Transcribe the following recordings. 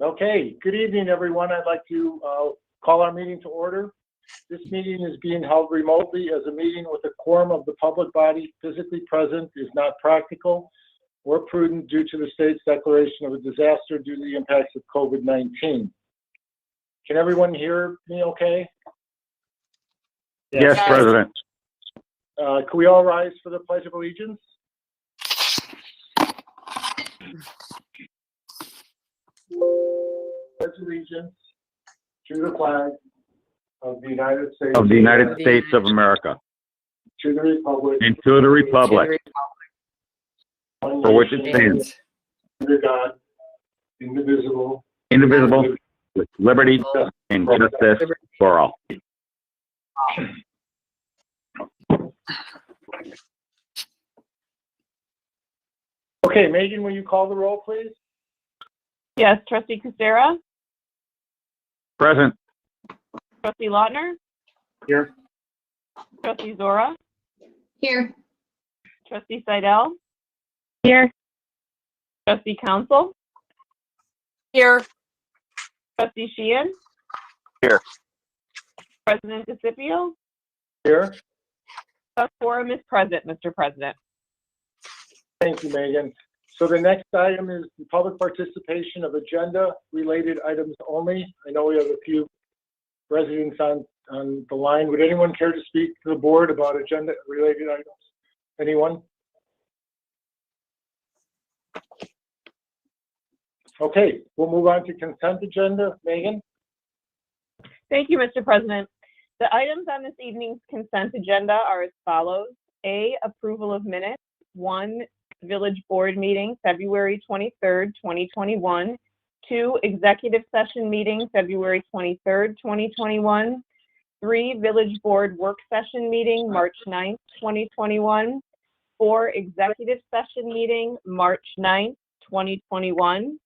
Okay, good evening, everyone. I'd like to call our meeting to order. This meeting is being held remotely as a meeting with a quorum of the public body physically present is not practical or prudent due to the state's declaration of a disaster due to the impacts of COVID-19. Can everyone hear me okay? Yes, President. Can we all rise for the Pledge of Allegiance? Pledge allegiance to the flag of the United States of America, to the republic, and to the republic for which it stands, under God, indivisible, with liberty and justice for all. Okay, Megan, will you call the roll, please? Yes, Trustee Coursera, Present. Trustee Lautner, Here. Trustee Zora, Here. Trustee Seidel, Here. Trustee Council, Here. Trustee Sheehan. Here. President DeCipio. Here. The quorum is present, Mr. President. Thank you, Megan. So the next item is the public participation of agenda-related items only. I know we have a few residents on the line. Would anyone care to speak to the board about agenda-related items? Anyone? Okay, we'll move on to consent agenda. Megan? Thank you, Mr. President. The items on this evening's consent agenda are as follows. A, approval of minutes. 1, Village Board meeting, February 23rd, 2021. 2, executive session meeting, February 23rd, 2021. 3, Village Board work session meeting, March 9th, 2021. 4, executive session meeting, March 9th, 2021.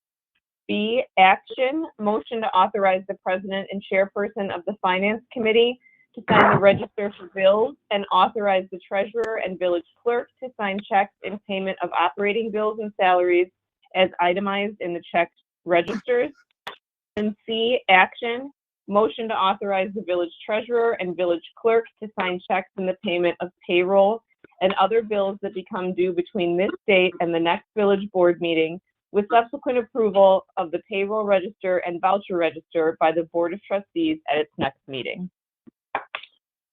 B, action, motion to authorize the president and chairperson of the Finance Committee to sign the register for bills and authorize the treasurer and village clerk to sign checks in payment of operating bills and salaries as itemized in the check registers. And C, action, motion to authorize the village treasurer and village clerk to sign checks in the payment of payroll and other bills that become due between this date and the next village board meeting, with subsequent approval of the payroll register and voucher register by the Board of Trustees at its next meeting.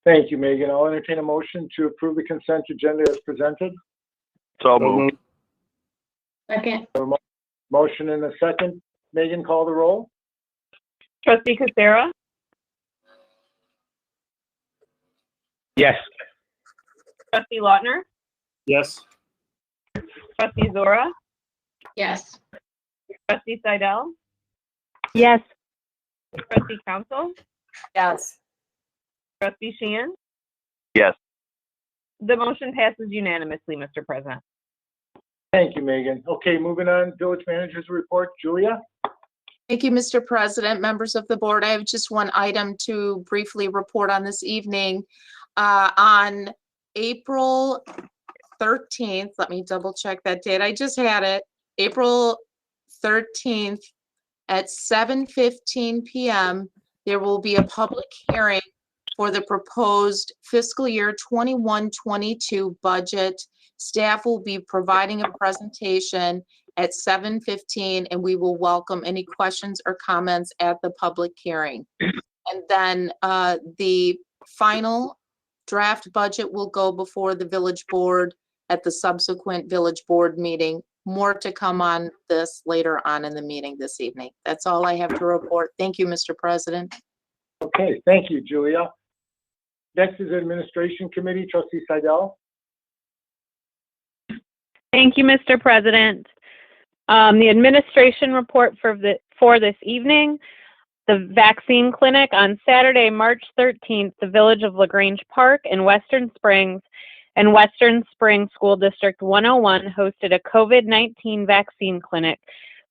Thank you, Megan. I'll entertain a motion to approve the consent agenda as presented. So moved. Second. Motion and a second. Megan, call the roll. Trustee Coursera, Yes. Trustee Lautner, Yes. Trustee Zora, Yes. Trustee Seidel, Yes. Trustee Council, Yes. Trustee Sheehan. Yes. The motion passes unanimously, Mr. President. Thank you, Megan. Okay, moving on, village manager's report. Julia? Thank you, Mr. President, members of the board. I have just one item to briefly report on this evening. On April 13th, let me double check that date. I just had it. April 13th at 7:15 p.m., there will be a public hearing for the proposed fiscal year 21-22 budget. Staff will be providing a presentation at 7:15, and we will welcome any questions or comments at the public hearing. And then the final draft budget will go before the village board at the subsequent village board meeting. More to come on this later on in the meeting this evening. That's all I have to report. Thank you, Mr. President. Okay, thank you, Julia. Next is Administration Committee, Trustee Seidel. Thank you, Mr. President. The administration report for this evening, the vaccine clinic on Saturday, March 13th, the Village of LaGrange Park in Western Springs and Western Springs School District 101 hosted a COVID-19 vaccine clinic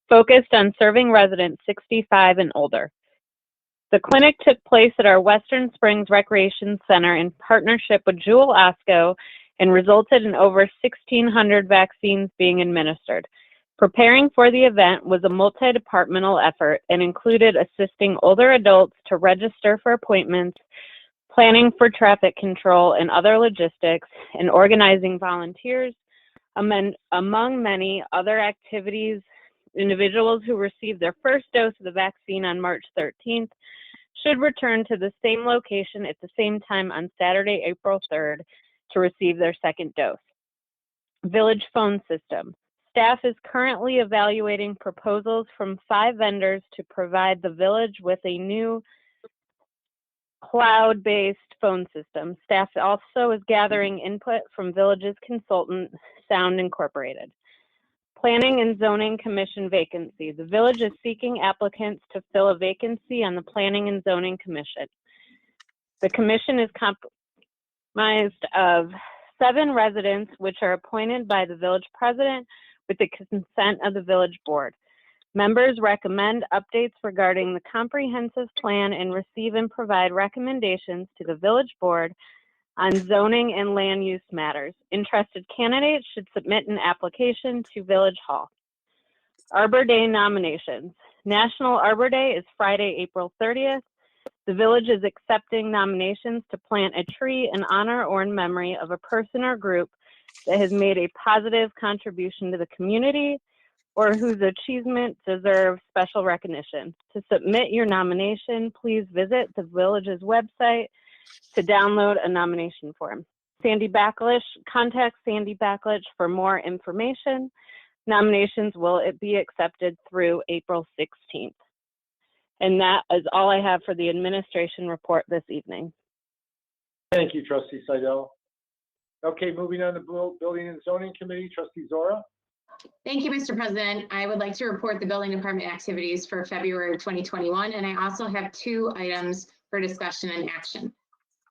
focused on serving residents 65 and older. The clinic took place at our Western Springs Recreation Center in partnership with Jewel Osco and resulted in over 1,600 vaccines being administered. Preparing for the event was a multi-departmental effort and included assisting older adults to register for appointments, planning for traffic control and other logistics, and organizing volunteers. Among many other activities, individuals who received their first dose of the vaccine on March 13th should return to the same location at the same time on Saturday, April 3rd to receive their second dose. Village phone system. Staff is currently evaluating proposals from 5 vendors to provide the village with a new cloud-based phone system. Staff also is gathering input from Village's consultant, Sound Incorporated. Planning and Zoning Commission vacancy. The village is seeking applicants to fill a vacancy on the Planning and Zoning Commission. The commission is comprised of 7 residents, which are appointed by the village president with the consent of the village board. Members recommend updates regarding the comprehensive plan and receive and provide recommendations to the village board on zoning and land use matters. Interested candidates should submit an application to Village Hall. Arbor Day nominations. National Arbor Day is Friday, April 30th. The village is accepting nominations to plant a tree in honor or in memory of a person or group that has made a positive contribution to the community or whose achievement deserves special recognition. To submit your nomination, please visit the village's website to download a nomination form. Sandy Backlish, contact Sandy Backlish for more information. Nominations will be accepted through April 16th. And that is all I have for the administration report this evening. Thank you, Trustee Seidel. Okay, moving on to Building and Zoning Committee, Trustee Zora. Thank you, Mr. President. I would like to report the building department activities for February of 2021, and I also have 2 items for discussion and action.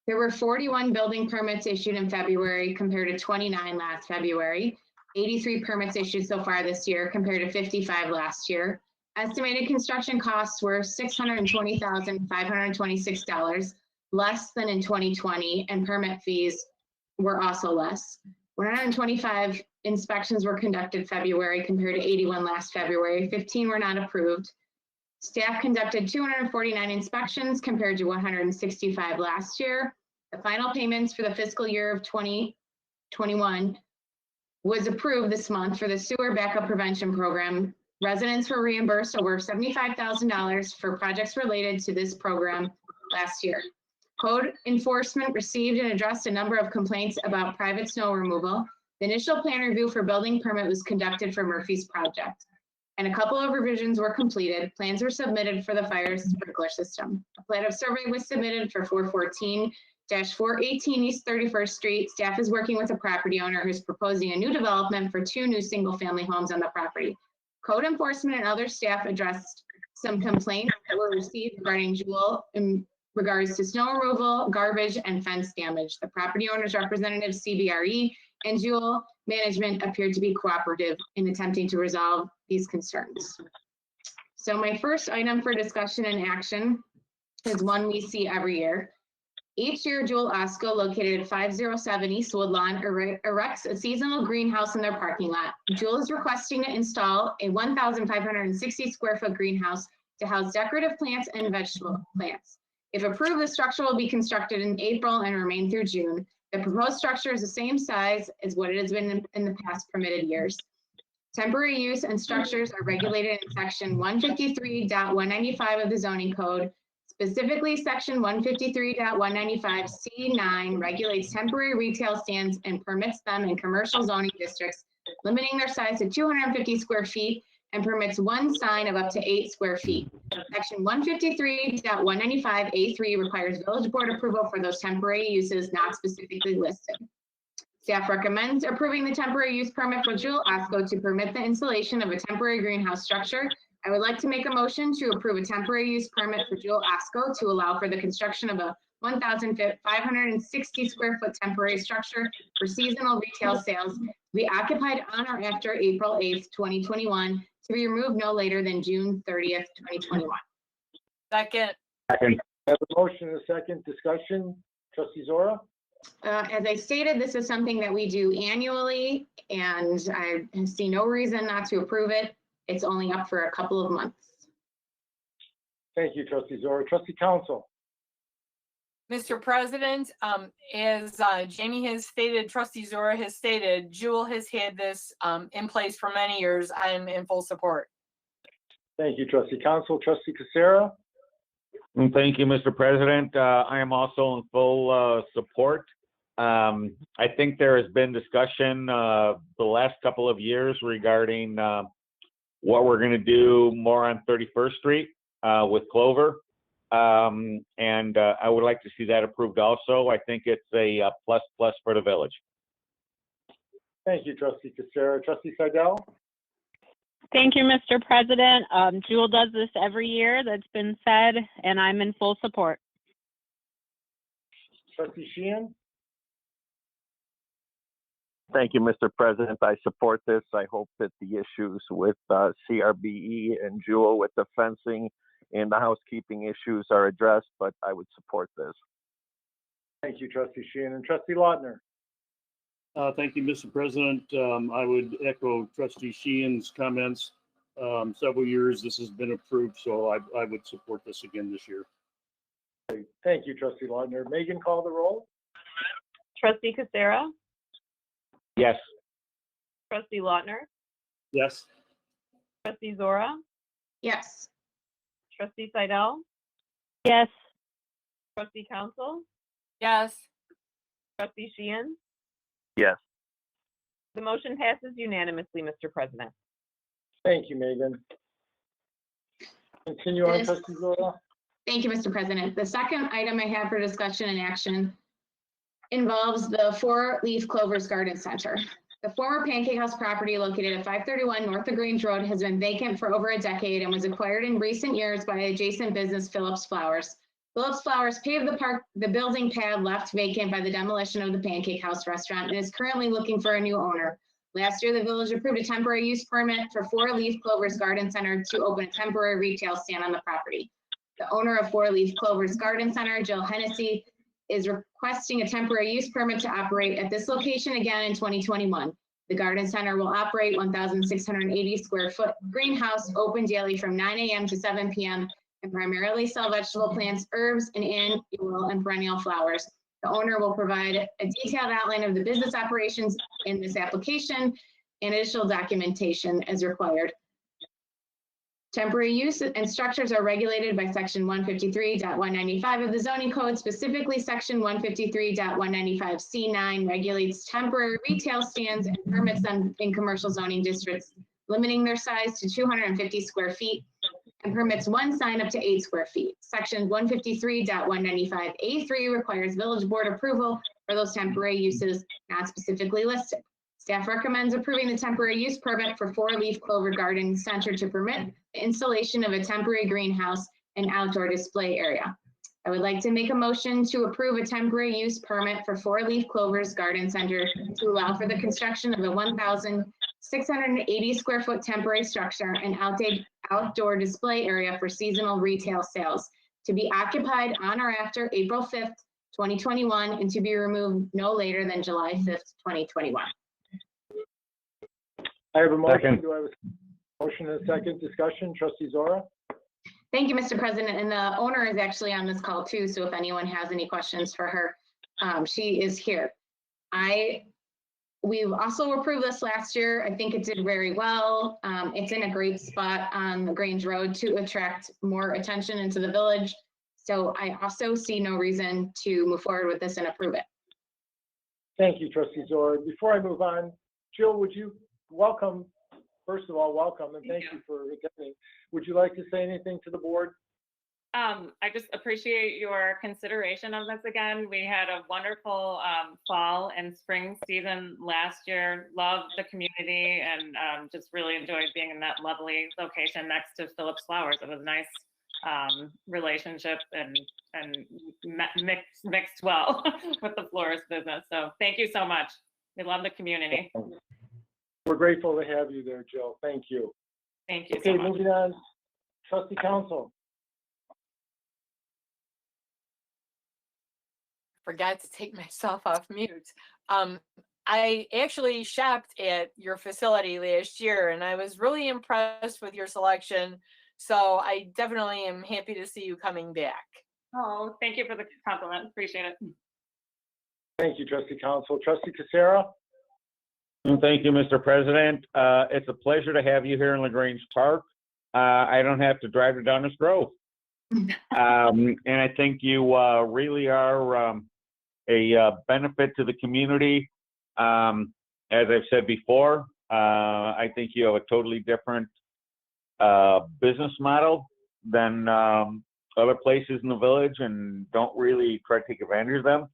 There were 41 building permits issued in February compared to 29 last February. 83 permits issued so far this year compared to 55 last year. Estimated construction costs were $620,526, less than in 2020, and permit fees were also less. 125 inspections were conducted February compared to 81 last February. 15 were not approved. Staff conducted 249 inspections compared to 165 last year. The final payments for the fiscal year of 2021 was approved this month for the sewer backup prevention program. Residents were reimbursed over $75,000 for projects related to this program last year. Code enforcement received and addressed a number of complaints about private snow removal. The initial plan review for building permit was conducted for Murphy's project, and a couple of revisions were completed. Plans were submitted for the fire sprinkler system. A plan of survey was submitted for 414-418 East 31st Street. Staff is working with a property owner who's proposing a new development for 2 new single-family homes on the property. Code enforcement and other staff addressed some complaints that were received regarding Jewel in regards to snow removal, garbage, and fence damage. The property owner's representative, CBRE, and Jewel management appeared to be cooperative in attempting to resolve these concerns. So my first item for discussion and action is one we see every year. Each year, Jewel Osco, located at 507 East Woodlawn, erects a seasonal greenhouse in their parking lot. Jewel is requesting to install a 1,560 square foot greenhouse to house decorative plants and vegetable plants. If approved, the structure will be constructed in April and remain through June. The proposed structure is the same size as what it has been in the past permitted years. Temporary use and structures are regulated in section 153.195 of the zoning code. Specifically, section 153.195C9 regulates temporary retail stands and permits them in commercial zoning districts, limiting their size to 250 square feet and permits 1 sign of up to 8 square feet. Section 153.195A3 requires village board approval for those temporary uses not specifically listed. Staff recommends approving the temporary use permit for Jewel Osco to permit the installation of a temporary greenhouse structure. I would like to make a motion to approve a temporary use permit for Jewel Osco to allow for the construction of a 1,560 square foot temporary structure for seasonal retail sales to be occupied on or after April 8th, 2021, to be removed no later than June 30th, 2021. Second. I have a motion and a second. Discussion. Trustee Zora? As I stated, this is something that we do annually, and I see no reason not to approve it. It's only up for a couple of months. Thank you, Trustee Zora. Trustee Council. Mr. President, as Jamie has stated, Trustee Zora has stated, Jewel has had this in place for many years. I am in full support. Thank you, Trustee Council. Trustee Casera. Thank you, Mr. President. I am also in full support. I think there has been discussion the last couple of years regarding what we're going to do more on 31st Street with Clover. And I would like to see that approved also. I think it's a plus for the village. Thank you, Trustee Casera. Trustee Seidel. Thank you, Mr. President. Jewel does this every year, that's been said, and I'm in full support. Trustee Sheehan. Thank you, Mr. President. I support this. I hope that the issues with CRBE and Jewel with the fencing and the housekeeping issues are addressed, but I would support this. Thank you, Trustee Sheehan. And Trustee Lautner. Thank you, Mr. President. I would echo Trustee Sheehan's comments. Several years this has been approved, so I would support this again this year. Thank you, Trustee Lautner. Megan, call the roll. Trustee Casera, Yes. Trustee Lautner, Yes. Trustee Zora, Yes. Trustee Seidel, Yes. Trustee Council, Yes. Trustee Sheehan. Yes. The motion passes unanimously, Mr. President. Thank you, Megan. Continue on, Yes. Trustee Zora. Thank you, Mr. President. The second item I have for discussion and action involves the 4-leaf Clovers Garden Center. The former Pancake House property located at 531 North of Grange Road has been vacant for over a decade and was acquired in recent years by adjacent business Phillips Flowers. Phillips Flowers paved the building pad left vacant by the demolition of the Pancake House restaurant and is currently looking for a new owner. Last year, the village approved a temporary use permit for 4-leaf Clovers Garden Center to open a temporary retail stand on the property. The owner of 4-leaf Clovers Garden Center, Jill Hennessy, is requesting a temporary use permit to operate at this location again in 2021. The garden center will operate 1,680 square foot greenhouse open daily from 9 a.m. to 7 p.m. and primarily sell vegetable plants, herbs, and annual and perennial flowers. The owner will provide a detailed outline of the business operations in this application and additional documentation as required. Temporary use and structures are regulated by section 153.195 of the zoning code. Specifically, section 153.195C9 regulates temporary retail stands and permits them in commercial zoning districts, limiting their size to 250 square feet and permits one sign up to 8 square feet. Section 153.195A3 requires village board approval for those temporary uses not specifically listed. Staff recommends approving the temporary use permit for 4-leaf Clover Garden Center to permit the installation of a temporary greenhouse and outdoor display area. I would like to make a motion to approve a temporary use permit for 4-leaf Clovers Garden Center to allow for the construction of a 1,680 square foot temporary structure and outdoor display area for seasonal retail sales to be occupied on or after April 5th, 2021, and to be removed no later than July 5th, 2021. I have a motion. Second. Do I have a motion and a second discussion? Trustee Zora. Thank you, Mr. President. And the owner is actually on this call too. So if anyone has any questions for her, she is here. We've also approved this last year. I think it did very well. It's in a great spot on the Grange Road to attract more attention into the village. So I also see no reason to move forward with this and approve it. Thank you, Trustee Zora. Before I move on, Jill, would you welcome, first of all, welcome and thank you for attending. Would you like to say anything to the board? I just appreciate your consideration of this again. We had a wonderful fall and spring season last year. Loved the community and just really enjoyed being in that lovely location next to Phillips Flowers. It was a nice relationship and mixed well with the florist business. So thank you so much. We love the community. We're grateful to have you there, Jill. Thank you. Thank you Okay, so much. moving on. Trustee Council. forgot to take myself off mute. I actually shopped at your facility last year and I was really impressed with your selection. So I definitely am happy to see you coming back. Oh, thank you for the compliment. Appreciate it. Thank you, Trustee Council. Trustee Casera? Thank you, Mr. President. It's a pleasure to have you here in LaGrange Park. I don't have to drive to Downers Grove. And I think you really are a benefit to the community. As I've said before, I think you have a totally different business model than other places in the village and don't really try to take advantage of them.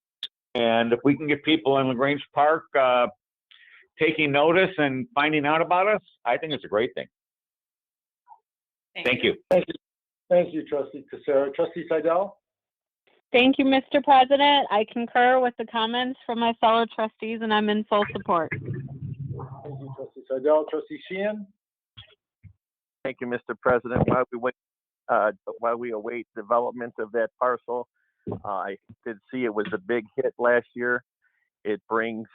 And if we can get people in LaGrange Park taking notice and finding out about us, I think it's a great thing. Thank you. Thank you, Trustee Casera. Trustee Seidel? Thank you, Mr. President. I concur with the comments from my fellow trustees, and I'm in full support. Thank you, Trustee Seidel. Trustee Sheehan? Thank you, Mr. President. While we await development of that parcel, I did see it was a big hit last year. It brings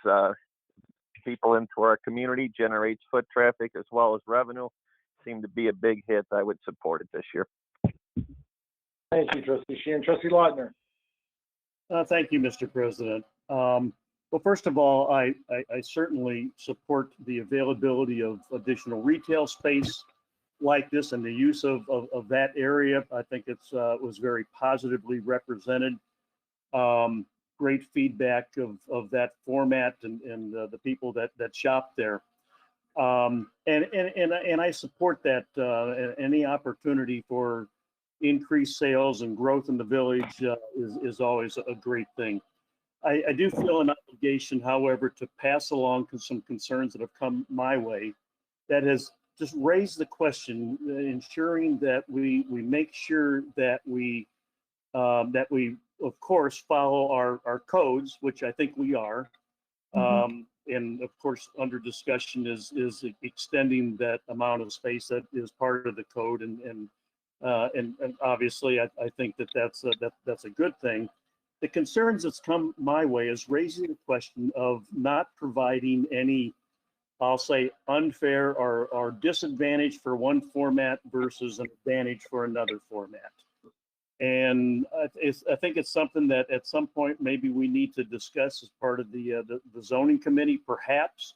people into our community, generates foot traffic as well as revenue. Seemed to be a big hit. I would support it this year. Thank you, Trustee Sheehan. Trustee Lautner? Thank you, Mr. President. Well, first of all, I certainly support the availability of additional retail space like this and the use of that area. I think it's was very positively represented. Great feedback of that format and the people that shop there. And I support that any opportunity for increased sales and growth in the village is always a great thing. I do feel an obligation, however, to pass along some concerns that have come my way that has just raised the question, ensuring that we make sure that we of course follow our codes, which I think we are. And of course, under discussion is extending that amount of space that is part of the code, and obviously I think that's a good thing. The concerns that's come my way is raising the question of not providing any, I'll say, unfair or disadvantage for one format versus an advantage for another format. And I think it's something that at some point maybe we need to discuss as part of the zoning committee, perhaps.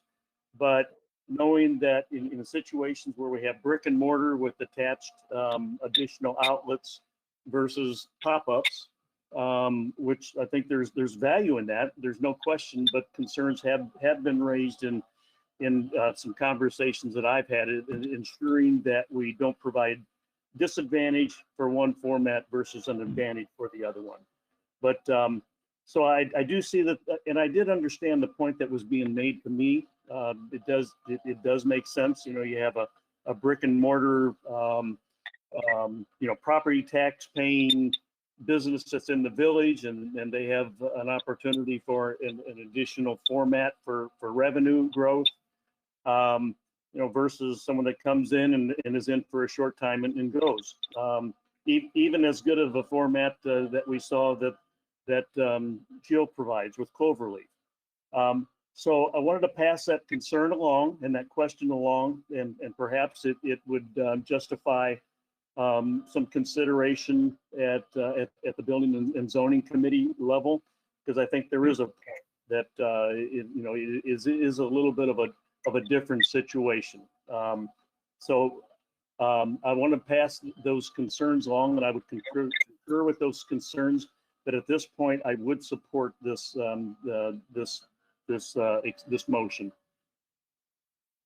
But knowing that in situations where we have brick and mortar with attached additional outlets versus pop-ups, which I think there's value in that. There's no question, but concerns have been raised in some conversations that I've had, ensuring that we don't provide disadvantage for one format versus an advantage for the other one. But so I do see that, and I did understand the point that was being made to me. It does make sense. You know, you have a brick and mortar, property tax paying business that's in the village, and they have an opportunity for an additional format for revenue growth. Versus someone that comes in and is in for a short time and goes. Even as good of a format that we saw that Jill provides with Cloverleaf. So I wanted to pass that concern along and that question along, and perhaps it would justify some consideration at the Building and Zoning Committee level, because I think there is a that is a little bit of a different situation. So I want to pass those concerns along, and I would concur with those concerns. But at this point, I would support this this motion.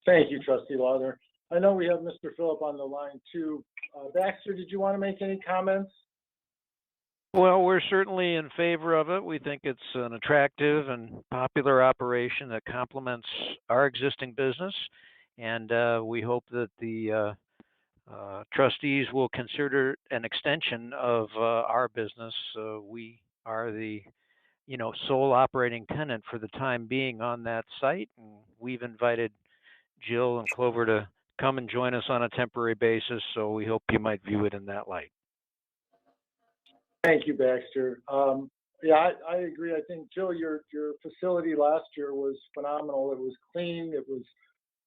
Thank you, Trustee Lauder. I know we have Mr. Phillip on the line too. Baxter, did you want to make any comments? Well, we're certainly in favor of it. We think it's an attractive and popular operation that complements our existing business. And we hope that the trustees will consider an extension of our business. We are the, sole operating tenant for the time being on that site. And we've invited Jill and Clover to come and join us on a temporary basis. So we hope you might view it in that light. Thank you, Baxter. Yeah, I agree. I think, Jill, your facility last year was phenomenal. It was clean. It was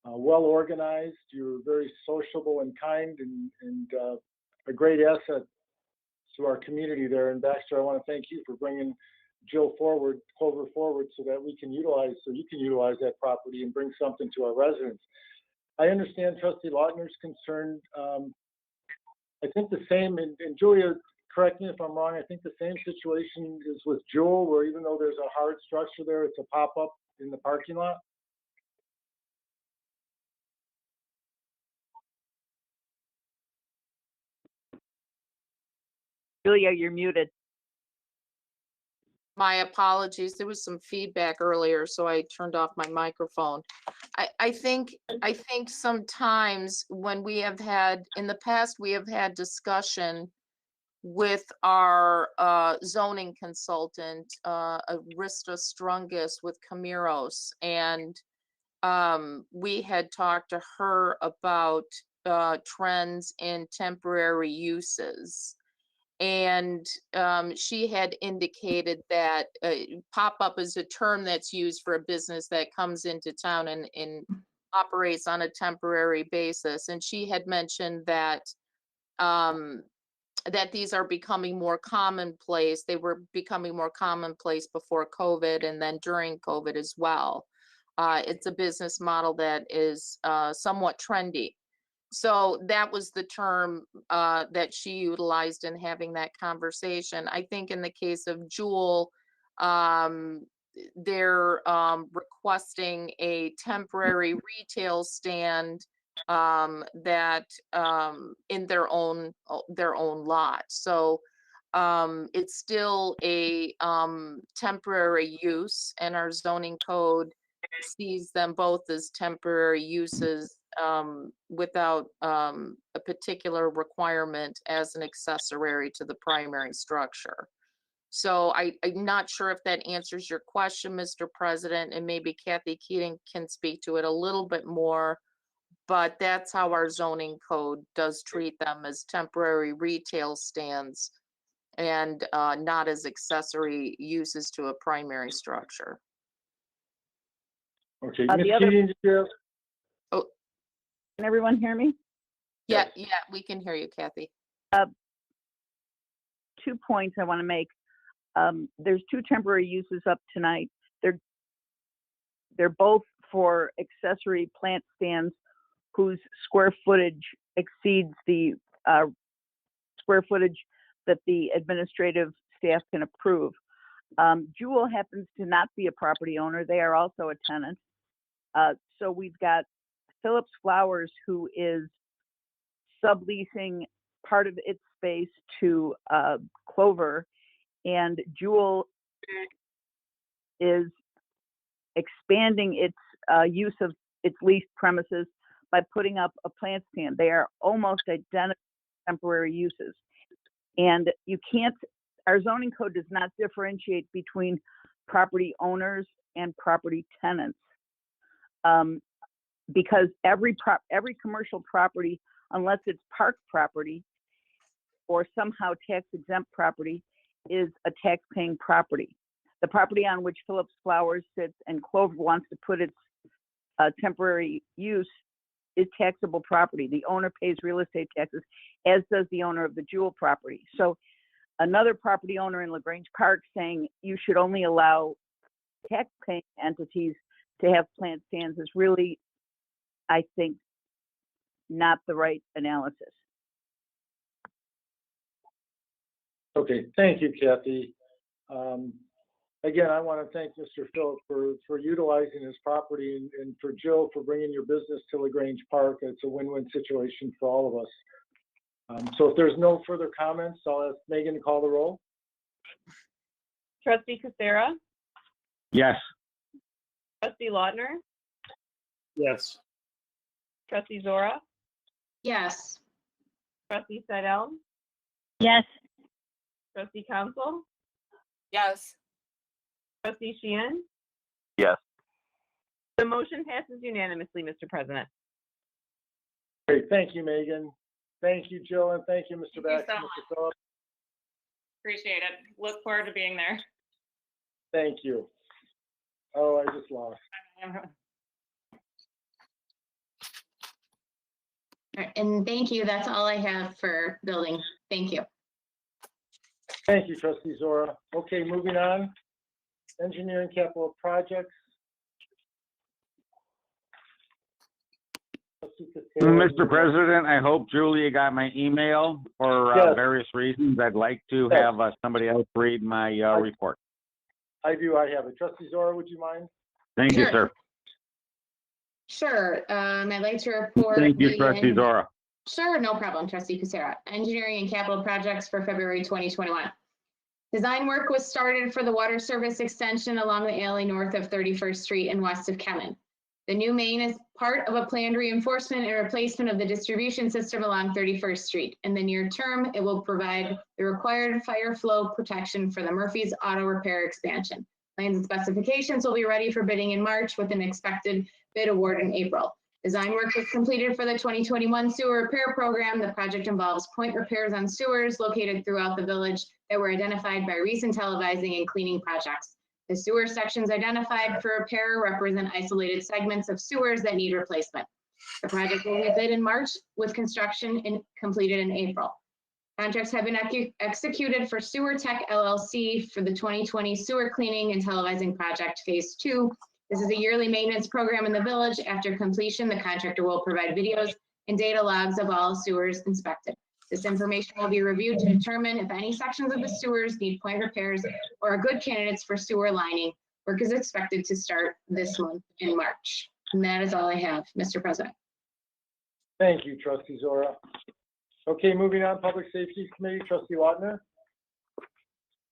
well organized. You were very sociable and kind, and a great asset to our community there. And Baxter, I want to thank you for bringing Clover forward, so that you can utilize that property and bring something to our residents. I understand Trustee Lautner's concerned. I think the same, and Julia, correct me if I'm wrong, I think the same situation is with Jewel, where even though there's a hard structure there, it's a pop-up in the parking lot. Julia, you're muted. My apologies. There was some feedback earlier, so I turned off my microphone. I think sometimes when we have had, in the past, we have had discussion with our zoning consultant, Arista Strungus with Camiros, and we had talked to her about trends in temporary uses. And she had indicated that pop-up is a term that's used for a business that comes into town and operates on a temporary basis. And she had mentioned that that these are becoming more commonplace. They were becoming more commonplace before COVID and then during COVID as well. It's a business model that is somewhat trendy. So that was the term that she utilized in having that conversation. I think in the case of Jewel, they're requesting a temporary retail stand that in their own lot. So it's still a temporary use, and our zoning code sees them both as temporary uses without a particular requirement as an accessory to the primary structure. So I'm not sure if that answers your question, Mr. President, and maybe Kathy Keating can speak to it a little bit more, but that's how our zoning code does treat them, as temporary retail stands and not as accessory uses to a primary structure. Okay, The Ms. other- Keating, Can everyone hear me? Yeah, we can hear you, Kathy. 2 points I want to make. There's 2 temporary uses up tonight. They're both for accessory plant stands whose square footage exceeds the square footage that the administrative staff can approve. Jewel happens to not be a property owner. They are also a tenant. So we've got Phillips Flowers, who is subleasing part of its space to Clover, and Jewel is expanding its use of its leased premises by putting up a plant stand. They are almost identical temporary uses. And you can't, our zoning code does not differentiate between property owners and property tenants. Because every commercial property, unless it's park property or somehow tax exempt property, is a tax paying property. The property on which Phillips Flowers sits and Clover wants to put its temporary use is taxable property. The owner pays real estate taxes, as does the owner of the Jewel property. So another property owner in LaGrange Park saying you should only allow tax paying entities to have plant stands is really, I think, not the right analysis. Okay, thank you, Kathy. Again, I want to thank Mr. Phillips for utilizing his property, and for Jill for bringing your business to LaGrange Park. It's a win-win situation for all of us. So if there's no further comments, I'll ask Megan to call the roll. Trustee Kucera, Yes. Trustee Lautner, Yes. Trustee Zora, Yes. Trustee Seidel, Yes. Trustee Council, Yes. Trustee Sheehan. Yes. The motion passes unanimously, Mr. President. Great, thank you, Megan. Thank you, Jill, and thank you, Mr. Thank you Baxter, so Mr. Phillips. Appreciate it. Look forward to being there. Thank you. Oh, I just lost. All right, and thank you. That's all I have for building. Thank you. Thank you, Trustee Zora. Okay, moving on. Engineering capital projects. Trustee Castillo. Mr. President, I hope Julia got my email. For Yes. various reasons, I'd like to Yes. have somebody else read my report. I do, I have it. Trustee Zora, would you mind? Thank you, Sure. sir. Sure. I'd like to report. Thank you, the Trustee Zora. Sure, no problem, Trustee Kucera. Engineering and capital projects for February 2021. Design work was started for the water service extension along the alley north of 31st Street and west of Kemen. The new main is part of a planned reinforcement and replacement of the distribution system along 31st Street. In the near term, it will provide the required fire flow protection for the Murphy's Auto Repair expansion. Plans and specifications will be ready for bidding in March with an expected bid award in April. Design work was completed for the 2021 sewer repair program. The project involves point repairs on sewers located throughout the village that were identified by recent televising and cleaning projects. The sewer sections identified for repair represent isolated segments of sewers that need replacement. The project will be bid in March with construction completed in April. Contracts have been executed for Sewer Tech LLC for the 2020 sewer cleaning and televising project phase 2. This is a yearly maintenance program in the village. After completion, the contractor will provide videos and data logs of all sewers inspected. This information will be reviewed to determine if any sections of the sewers need point repairs or are good candidates for sewer lining. Work is expected to start this month in March. And that is all I have, Mr. President. Thank you, Trustee Zora. Okay, moving on, Public Safety Committee, Trustee Lautner.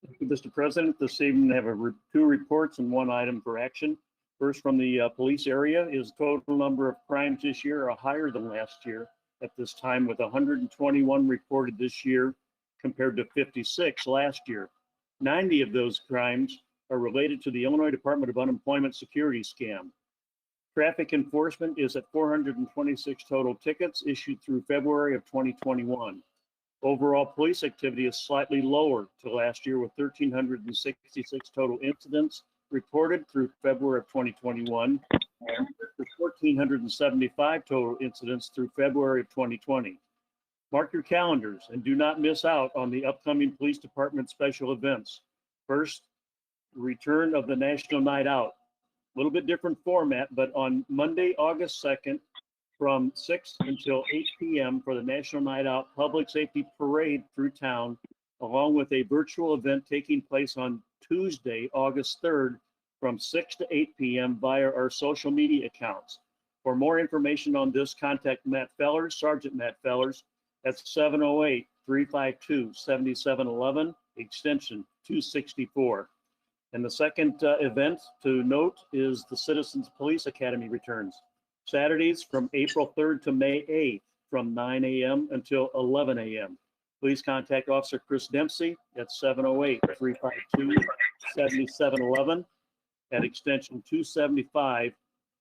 Thank you, Mr. President. This evening I have two reports and one item for action. First, from the police area, is total number of crimes this year are higher than last year at this time, with 121 reported this year compared to 56 last year. 90 of those crimes are related to the Illinois Department of Unemployment Security scam. Traffic enforcement is at 426 total tickets issued through February of 2021. Overall police activity is slightly lower to last year with 1,366 total incidents reported through February of 2021, and 1,475 total incidents through February of 2020. Mark your calendars and do not miss out on the upcoming police department special events. First, return of the National Night Out. A little bit different format, but on Monday, August 2nd, from 6 until 8 p.m. for the National Night Out Public Safety Parade through town, along with a virtual event taking place on Tuesday, August 3rd, from 6 to 8 p.m. via our social media accounts. For more information on this, contact Matt Fellers, Sergeant Matt Fellers, at 708-352-7711, extension 264. And the second event to note is the Citizens Police Academy returns. Saturdays from April 3rd to May 8th from 9 a.m. until 11 a.m. Please contact Officer Chris Dempsey at 708-352-7711 at extension 275,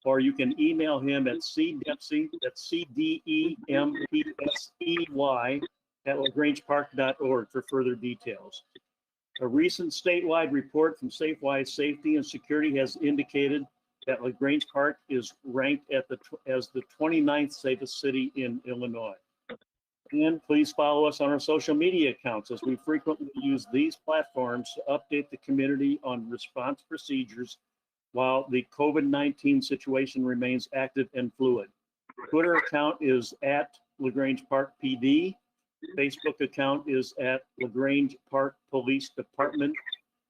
or you can email him at cdempsey, that's CDEMPSEY, at lagrangepark.org for further details. A recent statewide report from Safewise Safety and Security has indicated that LaGrange Park is ranked as the 29th safest city in Illinois. And please follow us on our social media accounts, as we frequently use these platforms to update the community on response procedures while the COVID-19 situation remains active and fluid. Twitter account is at LaGrange Park PD. Facebook account is at LaGrange Park Police Department,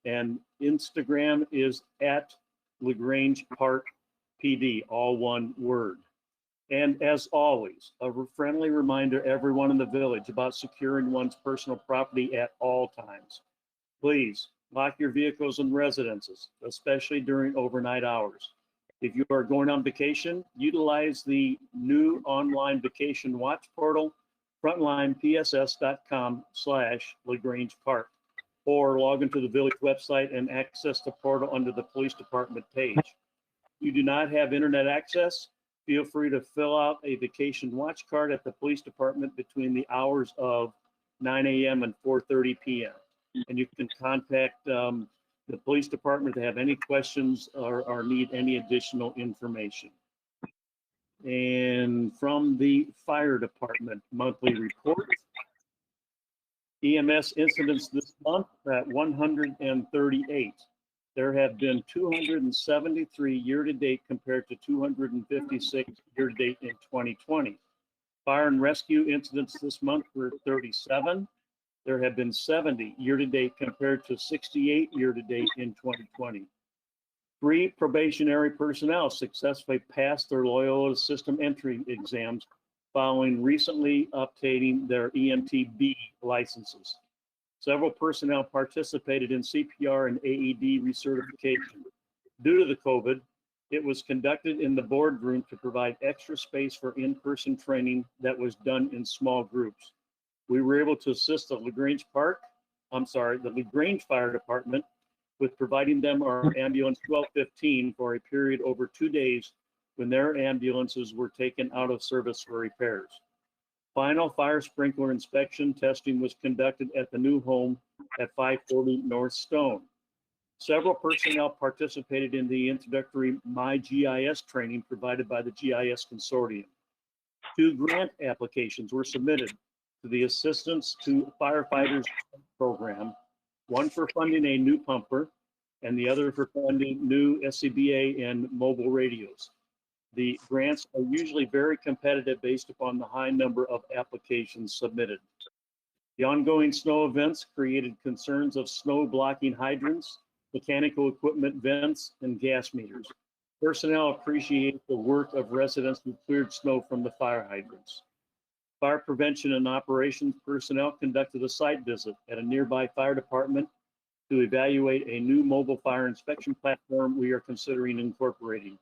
and Instagram is at LaGrange Park PD, all one word. And as always, a friendly reminder to everyone in the village about securing one's personal property at all times. Please lock your vehicles and residences, especially during overnight hours. If you are going on vacation, utilize the new online vacation watch portal, frontlinepss.com/LaGrange Park, or log into the village website and access the portal under the police department page. If you do not have internet access, feel free to fill out a vacation watch card at the police department between the hours of 9 a.m. and 4:30 p.m. And you can contact the police department if they have any questions or need any additional information. And from the fire department monthly report, EMS incidents this month at 138. There have been 273 year-to-date compared to 256 year-to-date in 2020. Fire and rescue incidents this month were 37. There have been 70 year-to-date compared to 68 year-to-date in 2020. 3 probationary personnel successfully passed their Loyola system entry exams following recently obtaining their EMTB licenses. Several personnel participated in CPR and AED recertification. Due to the COVID, it was conducted in the boardroom to provide extra space for in-person training that was done in small groups. We were able to assist the LaGrange Fire Department with providing them our ambulance 1215 for a period over 2 days when their ambulances were taken out of service for repairs. Final fire sprinkler inspection testing was conducted at the new home at 540 North Stone. Several personnel participated in the introductory MyGIS training provided by the GIS Consortium. 2 grant applications were submitted to the Assistance to Firefighters program, one for funding a new pumper and the other for funding new SCBA and mobile radios. The grants are usually very competitive based upon the high number of applications submitted. The ongoing snow events created concerns of snow blocking hydrants, mechanical equipment vents, and gas meters. Personnel appreciate the work of residents who cleared snow from the fire hydrants. Fire prevention and operations personnel conducted a site visit at a nearby fire department to evaluate a new mobile fire inspection platform we are considering incorporating.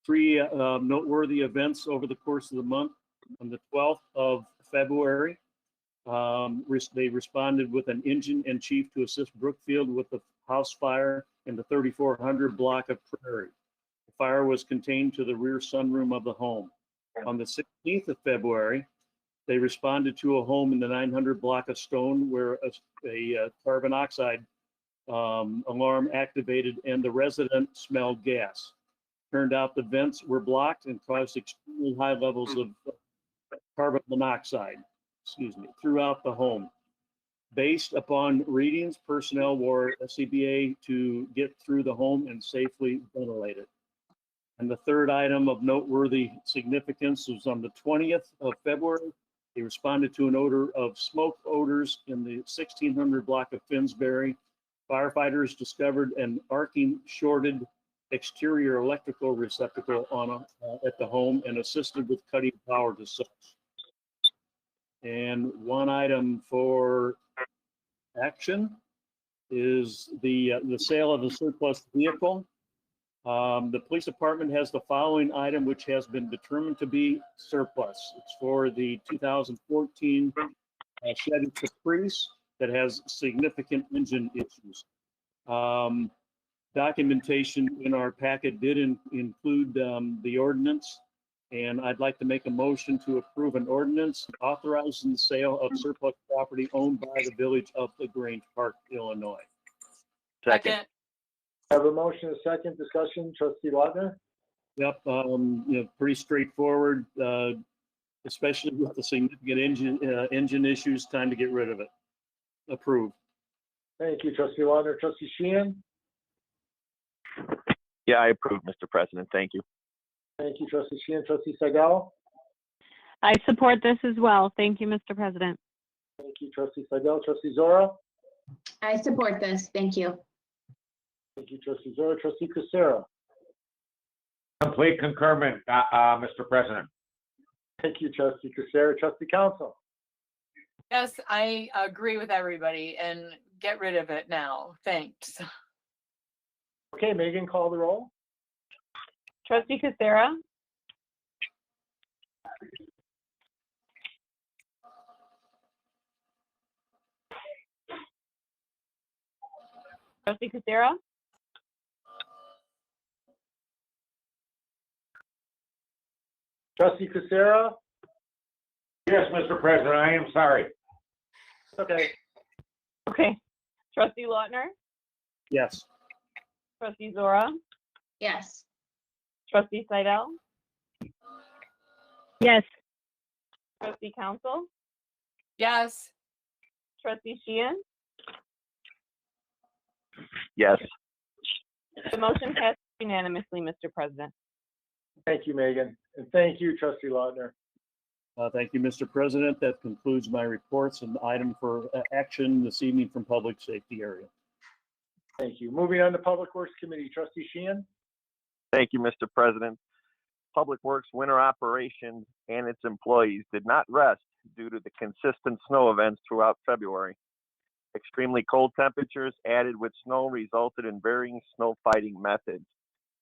3 noteworthy events over the course of the month. On the 12th of February, they responded with an engine and chief to assist Brookfield with the house fire in the 3400 block of Prairie. The fire was contained to the rear sunroom of the home. On the 16th of February, they responded to a home in the 900 block of Stone where a carbon monoxide alarm activated and the resident smelled gas. Turned out the vents were blocked and caused extremely high levels of carbon monoxide, throughout the home. Based upon readings, personnel wore a CBA to get through the home and safely ventilate it. And the third item of noteworthy significance was on the 20th of February. They responded to an odor of smoke odors in the 1600 block of Finsbury. Firefighters discovered an arcing shorted exterior electrical receptacle at the home and assisted with cutting power to source. And one item for action is the sale of the surplus vehicle. The police department has the following item which has been determined to be surplus. It's for the 2014 Chevy Caprice that has significant engine issues. Documentation in our packet did include the ordinance, and I'd like to make a motion to approve an ordinance authorizing the sale of surplus property owned by the village of LaGrange Park, Illinois. Second. I have a motion, a second discussion. Trustee Lautner? Yep, pretty straightforward, especially with the significant engine issues, time to get rid of it. Approved. Thank you, Trustee Lautner. Trustee Sheehan? Yeah, I approve, Mr. President. Thank you. Thank you, Trustee Sheehan. Trustee Segal? I support this as well. Thank you, Mr. President. Thank you, Trustee Segal. Trustee Zora? I support this. Thank you. Thank you, Trustee Zora. Trustee Kucera? Complete concurrent, Mr. President. Thank you, Trustee Kucera. Trustee Council? Yes, I agree with everybody and get rid of it now. Thanks. Okay, Megan, call the roll. Trustee Kucera? Trustee Kucera? Trustee Kucera? Yes, Mr. President, I am sorry. Okay. Okay. Trustee Lautner? Yes. Trustee Zora, Yes. Trustee Seidel, Yes. Trustee Council, Yes. Trustee Sheehan. Yes. The motion passes unanimously, Mr. President. Thank you, Megan. And thank you, Trustee Lautner. Thank you, Mr. President. That concludes my reports and item for action this evening from Public Safety area. Thank you. Moving on to Public Works Committee, Trustee Sheehan. Thank you, Mr. President. Public Works winter operations and its employees did not rest due to the consistent snow events throughout February. Extremely cold temperatures added with snow resulted in varying snow fighting methods.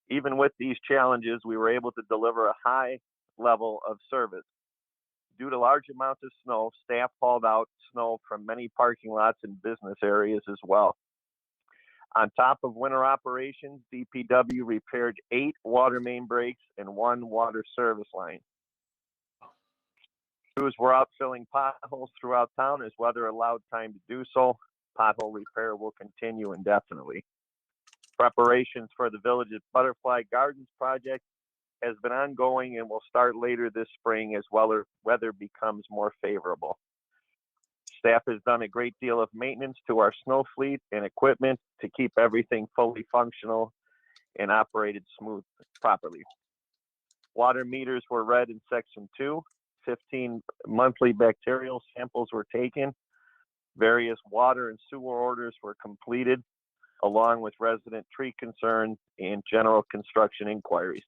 Even with these challenges, we were able to deliver a high level of service. Due to large amounts of snow, staff hauled out snow from many parking lots and business areas as well. On top of winter operations, DPW repaired 8 water main breaks and 1 water service line. Crews were out filling potholes throughout town as weather allowed time to do so. Pothole repair will continue indefinitely. Preparations for the Village's Butterfly Gardens project has been ongoing and will start later this spring as weather becomes more favorable. Staff has done a great deal of maintenance to our snow fleet and equipment to keep everything fully functional and operated properly. Water meters were read in Section 2. 15 monthly bacterial samples were taken. Various water and sewer orders were completed, along with resident tree concerns and general construction inquiries.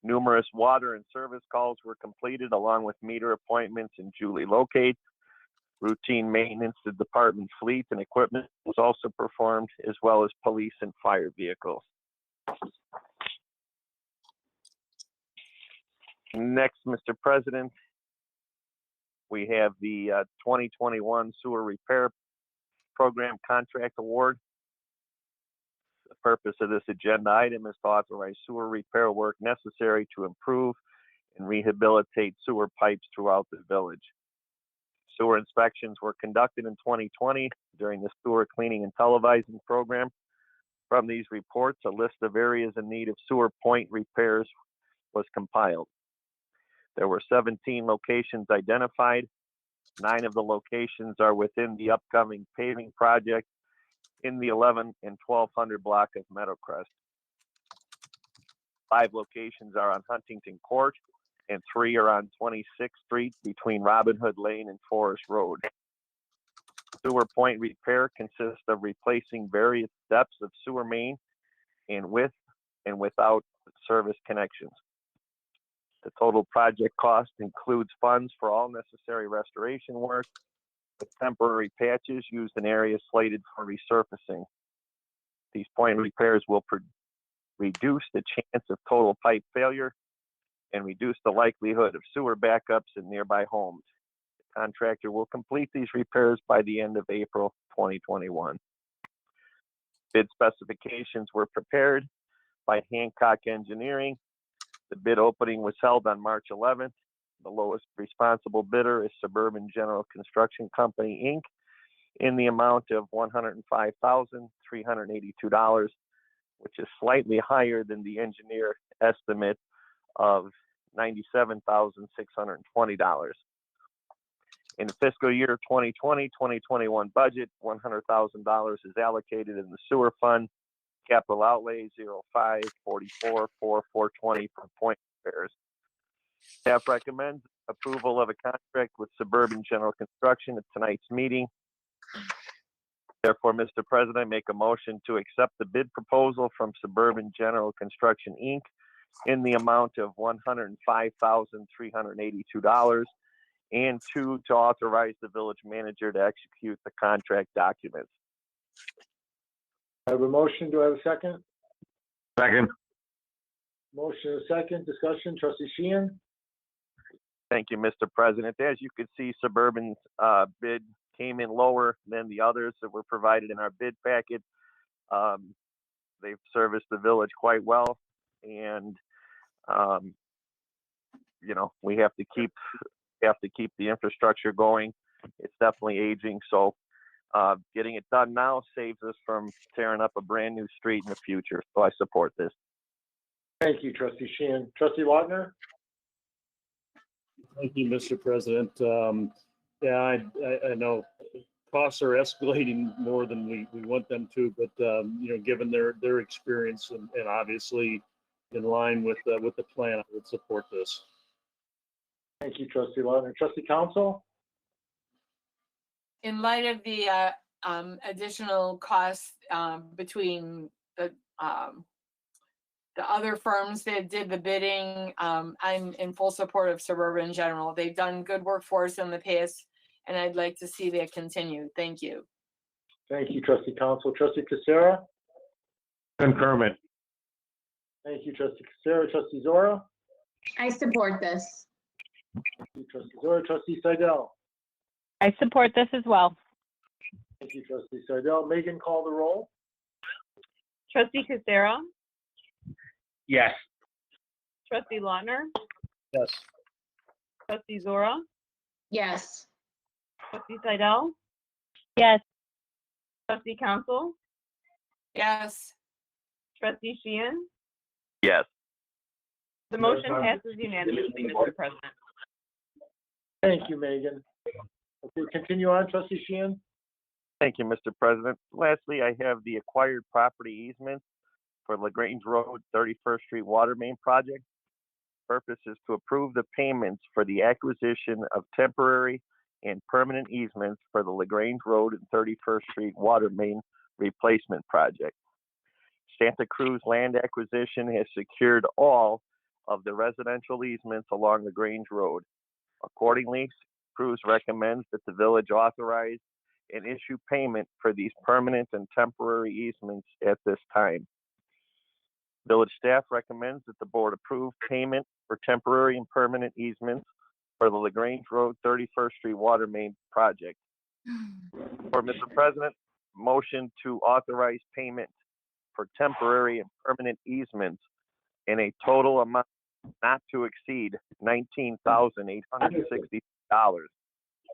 Numerous water and service calls were completed, along with meter appointments and Julie locates. Routine maintenance to department fleet and equipment was also performed, as well as police and fire vehicles. Next, Mr. President, we have the 2021 Sewer Repair Program Contract Award. The purpose of this agenda item is to authorize sewer repair work necessary to improve and rehabilitate sewer pipes throughout the village. Sewer inspections were conducted in 2020 during the sewer cleaning and televising program. From these reports, a list of areas in need of sewer point repairs was compiled. There were 17 locations identified. 9 of the locations are within the upcoming paving project in the 11 and 1200 block of Meadowcrest. 5 locations are on Huntington Court, and 3 are on 26th Street between Robin Hood Lane and Forest Road. Sewer point repair consists of replacing various depths of sewer main and with and without service connections. The total project cost includes funds for all necessary restoration work, with temporary patches used in areas slated for resurfacing. These point repairs will reduce the chance of total pipe failure and reduce the likelihood of sewer backups in nearby homes. The contractor will complete these repairs by the end of April 2021. Bid specifications were prepared by Hancock Engineering. The bid opening was held on March 11th. The lowest responsible bidder is Suburban General Construction Company, Inc., in the amount of $105,382, which is slightly higher than the engineer estimate of $97,620. In the fiscal year 2020-2021 budget, $100,000 is allocated in the sewer fund. Capital outlay 05-44-4420 for point repairs. Staff recommends approval of a contract with Suburban General Construction at tonight's meeting. Therefore, Mr. President, I make a motion to accept the bid proposal from Suburban General Construction, Inc. in the amount of $105,382, and 2, to authorize the village manager to execute the contract documents. I have a motion. Do I have a second? Second. Motion and a second. Discussion. Trustee Sheehan. Thank you, Mr. President. As you can see, Suburban's bid came in lower than the others that were provided in our bid packet. They've serviced the village quite well, and we have to keep the infrastructure going. It's definitely aging, so Getting it done now saves us from tearing up a brand new street in the future. So I support this. Thank you, Trustee Sheehan. Trustee Lautner? Thank you, Mr. President. Yeah, I know costs are escalating more than we want them to, but given their experience and obviously in line with the plan, I would support this. Thank you, Trustee Lautner. Trustee Council? In light of the additional costs between the other firms that did the bidding, I'm in full support of Suburban in general. They've done good work for us in the past, and I'd like to see that continue. Thank you. Thank you, Trustee Council. Trustee Casera? Concurrent. Thank you, Trustee Casera. Trustee Zora? I support this. Thank you, Trustee Zora. Trustee Seidel? I support this as well. Thank you, Trustee Seidel. Megan, call the roll. Trustee Casera, Yes. Trustee Lautner, Yes. Trustee Zora, Yes. Trustee Seidel, Yes. Trustee Council, Yes. Trustee Sheehan. Yes. The motion passes unanimously, Mr. President. Thank you, Megan. Okay, continue on, Trustee Sheehan. Thank you, Mr. President. Lastly, I have the acquired property easement for LaGrange Road, 31st Street Water Main Project. Purpose is to approve the payments for the acquisition of temporary and permanent easements for the LaGrange Road and 31st Street Water Main Replacement Project. Santa Cruz Land Acquisition has secured all of the residential easements along LaGrange Road. Accordingly, Cruz recommends that the village authorize and issue payment for these permanent and temporary easements at this time. Village staff recommends that the board approve payment for temporary and permanent easements for the LaGrange Road 31st Street Water Main Project. For Mr. President, motion to authorize payment for temporary and permanent easements in a total amount not to exceed $19,860.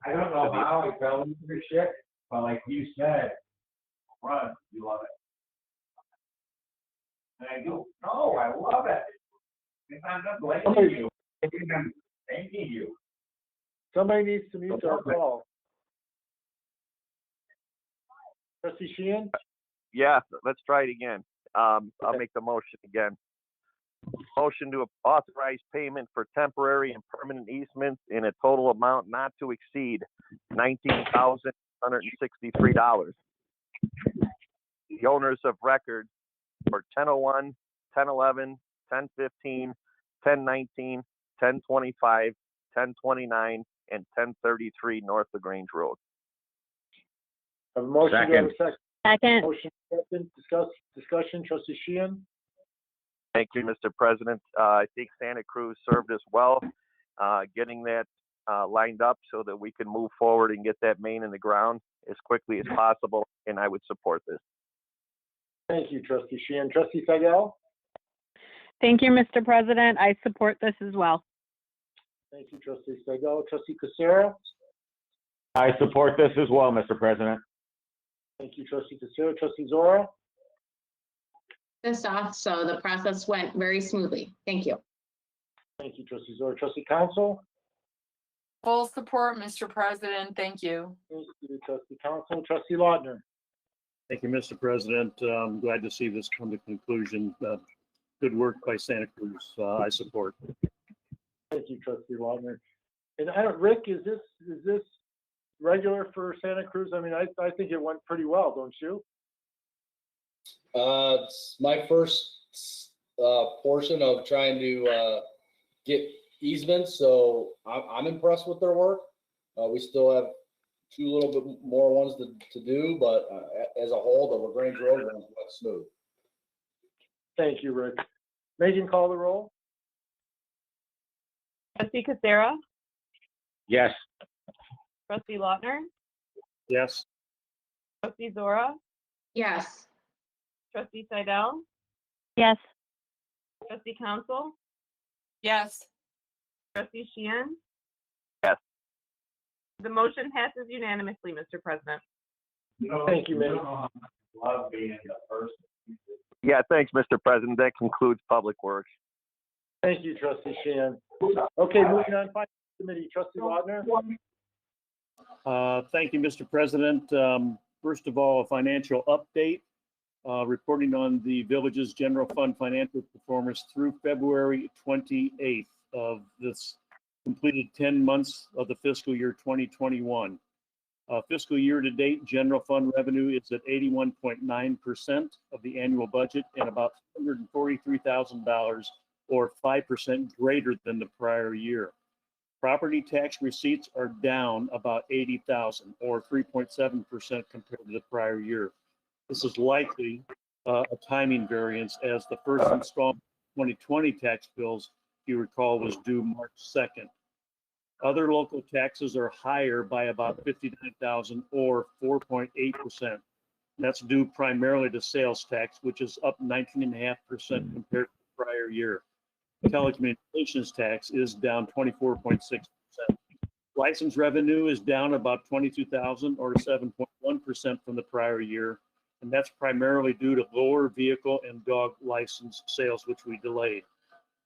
I don't know how I fell into this shit, but like you said, run, you love it. And I go, no, I love it. I'm not blaming you. I'm thanking you. Somebody needs to mute our call. Trustee Sheehan? Yeah, let's try it again. I'll make the motion again. Motion to authorize payment for temporary and permanent easements in a total amount not to exceed $19,163. The owners of record for 1001, 1011, 1015, 1019, 1025, 1029, and 1033 North LaGrange Road. Have a motion. Do I have a second? Second. Motion second. Discussion. Trustee Sheehan? Thank you, Mr. President. I think Santa Cruz served us well, getting that lined up so that we can move forward and get that main in the ground as quickly as possible, and I would support this. Thank you, Trustee Sheehan. Trustee Seidel? Thank you, Mr. President. I support this as well. Thank you, Trustee Seidel. Trustee Casera? I support this as well, Mr. President. Thank you, Trustee Casera. Trustee Zora? This off, so the process went very smoothly. Thank you. Thank you, Trustee Zora. Trustee Council? Full support, Mr. President. Thank you. Thank you, Trustee Council. Trustee Lautner? Thank you, Mr. President. I'm glad to see this come to conclusion. Good work by Santa Cruz. I support. Thank you, Trustee Lautner. And Rick, is this regular for Santa Cruz? I mean, I think it went pretty well, don't you? It's my first portion of trying to get easements, so I'm impressed with their work. We still have two little bit more ones to do, but as a whole, the LaGrange Road runs went smooth. Thank you, Rick. Megan, call the roll. Trustee Casera, Yes. Trustee Lautner, Yes. Trustee Zora, Yes. Trustee Seidel, Yes. Trustee Council, Yes. Trustee Sheehan. Yes. The motion passes unanimously, Mr. President. Thank you, Mitch. Love being the person. Yeah, thanks, Mr. President. That concludes Public Works. Thank you, Trustee Shan. Okay, moving on, Finance Committee, Trustee Wagner. Thank you, Mr. President. First of all, a financial update, reporting on the village's general fund financial performance through February 28th of this completed 10 months of the fiscal year 2021. Fiscal year to date, general fund revenue is at 81.9% of the annual budget and about $143,000 or 5% greater than the prior year. Property tax receipts are down about 80,000 or 3.7% compared to the prior year. This is likely a timing variance as the first installment 2020 tax bills, if you recall, was due March 2nd. Other local taxes are higher by about 59,000 or 4.8%. That's due primarily to sales tax, which is up 19.5% compared to the prior year. Telecommunications tax is down 24.6%. License revenue is down about 22,000 or 7.1% from the prior year. And that's primarily due to lower vehicle and dog license sales, which we delayed.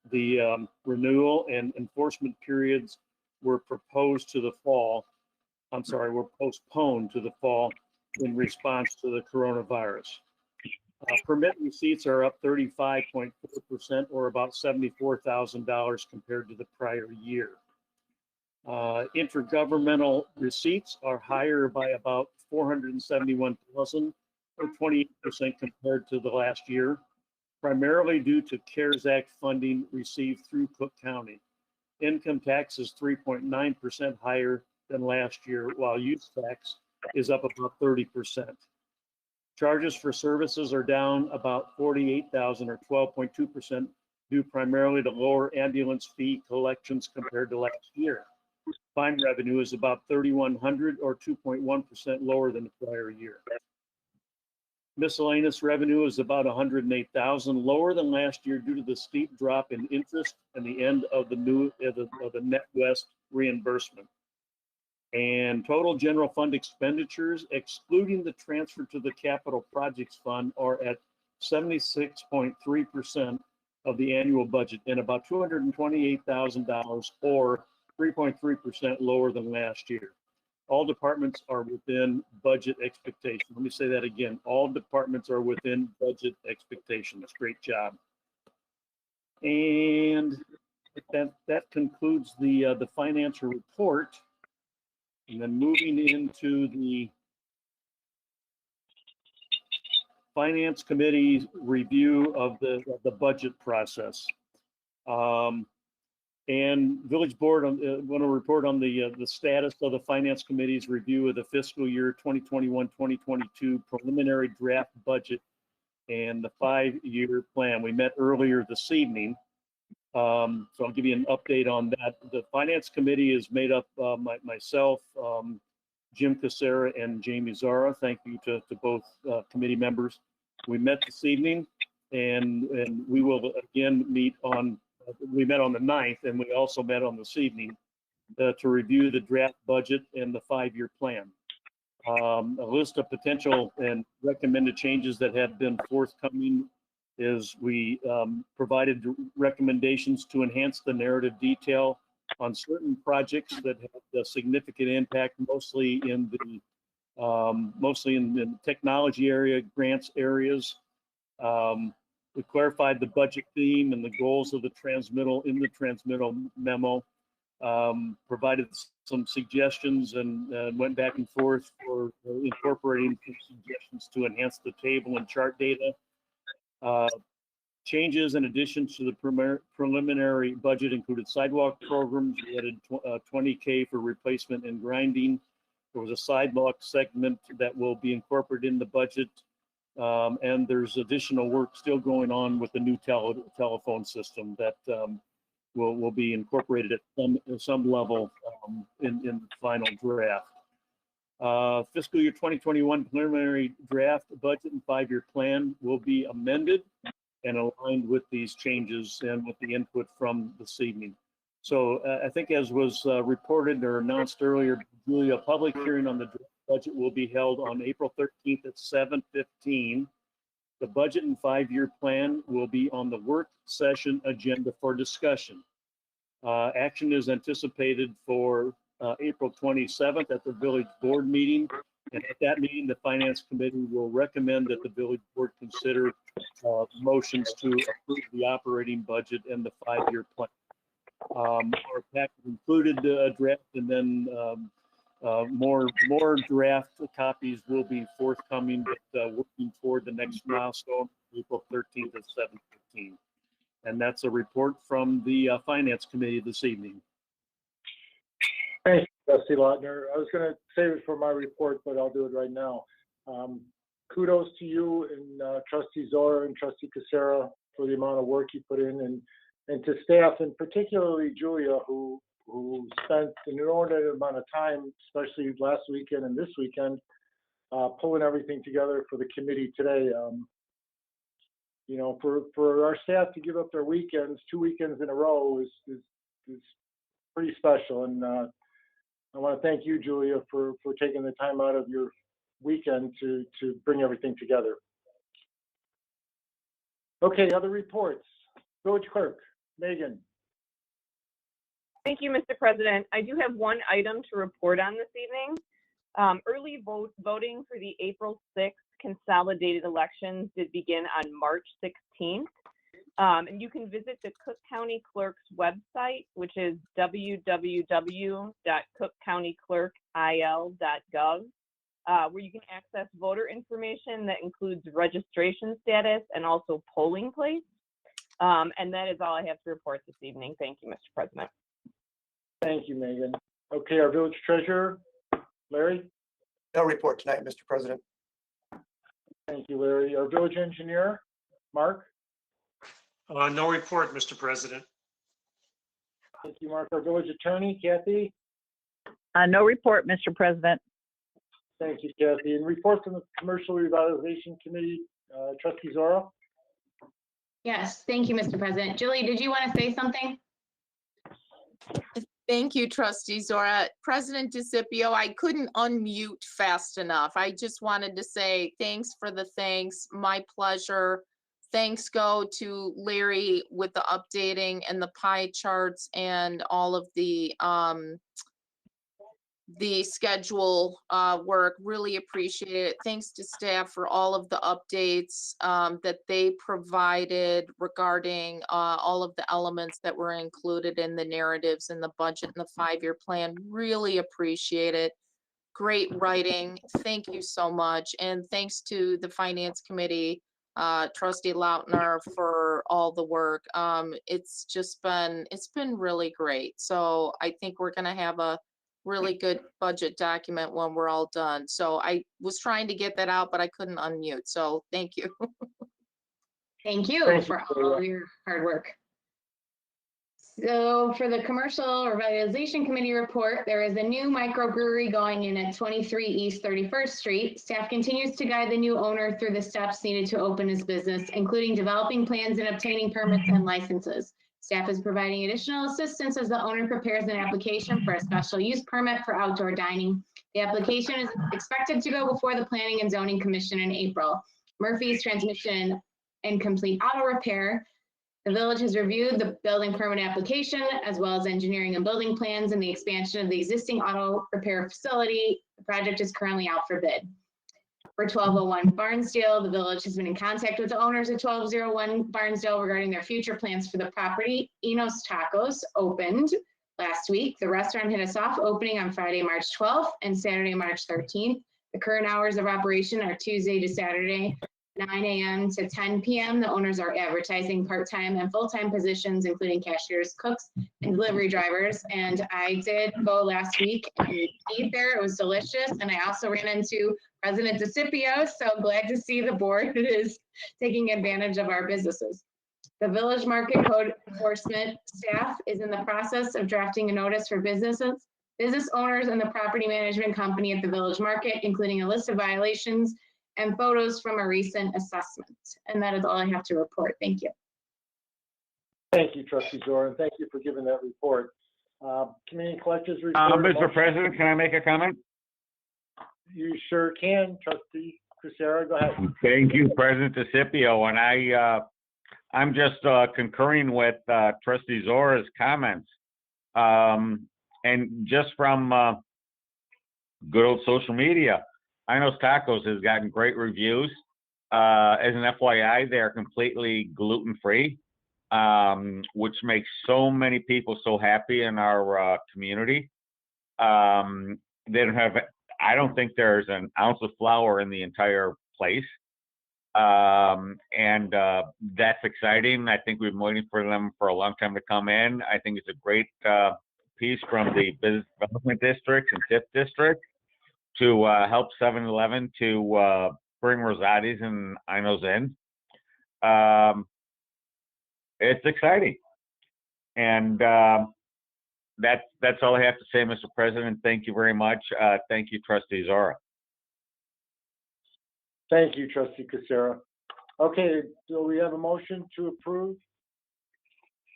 The renewal and enforcement periods were postponed to the fall in response to the coronavirus. Permit receipts are up 35.4% or about $74,000 compared to the prior year. Intergovernmental receipts are higher by about 471,000 or 28% compared to the last year, primarily due to CARES Act funding received through Cook County. Income tax is 3.9% higher than last year, while use tax is up about 30%. Charges for services are down about 48,000 or 12.2% due primarily to lower ambulance fee collections compared to last year. Fine revenue is about 3,100 or 2.1% lower than the prior year. Miscellaneous revenue is about 108,000 lower than last year due to the steep drop in interest and the end of the NetWest reimbursement. And total general fund expenditures, excluding the transfer to the capital projects fund, are at 76.3% of the annual budget and about $228,000 or 3.3% lower than last year. All departments are within budget expectations. Let me say that again. All departments are within budget expectations. Great job. And that concludes the financial report. And then moving into the Finance Committee's review of the budget process. And Village Board, I want to report on the status of the Finance Committee's review of the fiscal year 2021-2022 preliminary draft budget and the 5-year plan. We met earlier this evening, so I'll give you an update on that. The Finance Committee is made up myself, Jim Casera, and Jamie Zara. Thank you to both committee members. We met this evening, and we will again meet on. We met on the 9th, and we also met on this evening to review the draft budget and the 5-year plan. A list of potential and recommended changes that have been forthcoming is we provided recommendations to enhance the narrative detail on certain projects that have a significant impact, mostly in the technology area, grants areas. We clarified the budget theme and the goals of the transmittal in the transmittal memo, provided some suggestions and went back and forth for incorporating suggestions to enhance the table and chart data. Changes and additions to the preliminary budget included sidewalk programs. We added $20K for replacement and grinding. There was a sidewalk segment that will be incorporated in the budget. And there's additional work still going on with the new telephone system that will be incorporated at some level in the final draft. Fiscal year 2021 preliminary draft budget and 5-year plan will be amended and aligned with these changes and with the input from this evening. So I think as was reported or announced earlier, Julia, a public hearing on the budget will be held on April 13th at 7:15. The budget and 5-year plan will be on the work session agenda for discussion. Action is anticipated for April 27th at the village board meeting. And at that meeting, the finance committee will recommend that the village board consider motions to approve the operating budget and the 5-year plan. Our package included a draft, and then more draft copies will be forthcoming, but working toward the next milestone, April 13th at 7:15. And that's a report from the finance committee this evening. Thanks, Trustee Lautner. I was going to save it for my report, but I'll do it right now. Kudos to you and Trustee Zora and Trustee Casera for the amount of work you put in, and to staff, and particularly Julia, who spent an inordinate amount of time, especially last weekend and this weekend, pulling everything together for the committee today. You know, for our staff to give up their weekends, 2 weekends in a row is pretty special. And I want to thank you, Julia, for taking the time out of your weekend to bring everything together. Okay, other reports. Village Clerk, Megan. Thank you, Mr. President. I do have one item to report on this evening. Early voting for the April 6th consolidated elections did begin on March 16th. And you can visit the Cook County Clerk's website, which is www.cookcountyclerkil.gov, where you can access voter information that includes registration status and also polling place. And that is all I have to report this evening. Thank you, Mr. President. Thank you, Megan. Okay, our village treasurer, Larry. No report tonight, Mr. President. Thank you, Larry. Our village engineer, Mark. No report, Mr. President. Thank you, Mark. Our village attorney, Kathy. No report, Mr. President. Thank you, Kathy. And report from the Commercial Revitalization Committee, Trustee Zora. Yes, thank you, Mr. President. Julie, did you want to say something? Thank you, Trustee Zora. President DeCipio, I couldn't unmute fast enough. I just wanted to say thanks for the thanks. My pleasure. Thanks go to Larry with the updating and the pie charts and all of the schedule work. Really appreciate it. Thanks to staff for all of the updates that they provided regarding all of the elements that were included in the narratives and the budget and the 5-year plan. Really appreciate it. Great writing. Thank you so much. And thanks to the Finance Committee, Trustee Lautner, for all the work. It's been really great. So I think we're going to have a really good budget document when we're all done. So I was trying to get that out, but I couldn't unmute. So thank you. Thank you for all of your hard work. So for the Commercial Revitalization Committee report, there is a new microbrewery going in at 23 East 31st Street. Staff continues to guide the new owner through the steps needed to open his business, including developing plans and obtaining permits and licenses. Staff is providing additional assistance as the owner prepares an application for a special use permit for outdoor dining. The application is expected to go before the Planning and Zoning Commission in April. Murphy's Transmission and Complete Auto Repair. The village has reviewed the building permit application as well as engineering and building plans and the expansion of the existing auto repair facility. The project is currently out for bid. For 1201 Barnsdale, the village has been in contact with the owners of 1201 Barnsdale regarding their future plans for the property. Enos Tacos opened last week. The restaurant had a soft opening on Friday, March 12th and Saturday, March 13th. The current hours of operation are Tuesday to Saturday, 9 a.m. to 10 p.m. The owners are advertising part-time and full-time positions, including cashiers, cooks, and delivery drivers. And I did go last week and eat there. It was delicious. And I also ran into President DeCipio. So glad to see the board is taking advantage of our businesses. The Village Market Code Enforcement staff is in the process of drafting a notice for business owners and the property management company at the Village Market, including a list of violations and photos from a recent assessment. And that is all I have to report. Thank you. Thank you, Trustee Zora, and thank you for giving that report. Community collectors report. Mr. President, can I make a comment? You sure can, Trustee Cusera. Go ahead. Thank you, President DeCipio, and I'm just concurring with Trustee Zora's comments. And just from good old social media, Ino's Tacos has gotten great reviews. As an FYI, they're completely gluten-free, which makes so many people so happy in our community. They don't have, I don't think there's an ounce of flour in the entire place. And that's exciting. I think we've been waiting for them for a long time to come in. I think it's a great piece from the Business Development District and TIP District to help 7-Eleven to bring Rosati's and Ino's in. It's exciting. And that's all I have to say, Mr. President. Thank you very much. Thank you, Trustee Zora. Thank you, Trustee Cusera. Okay, so we have a motion to approve.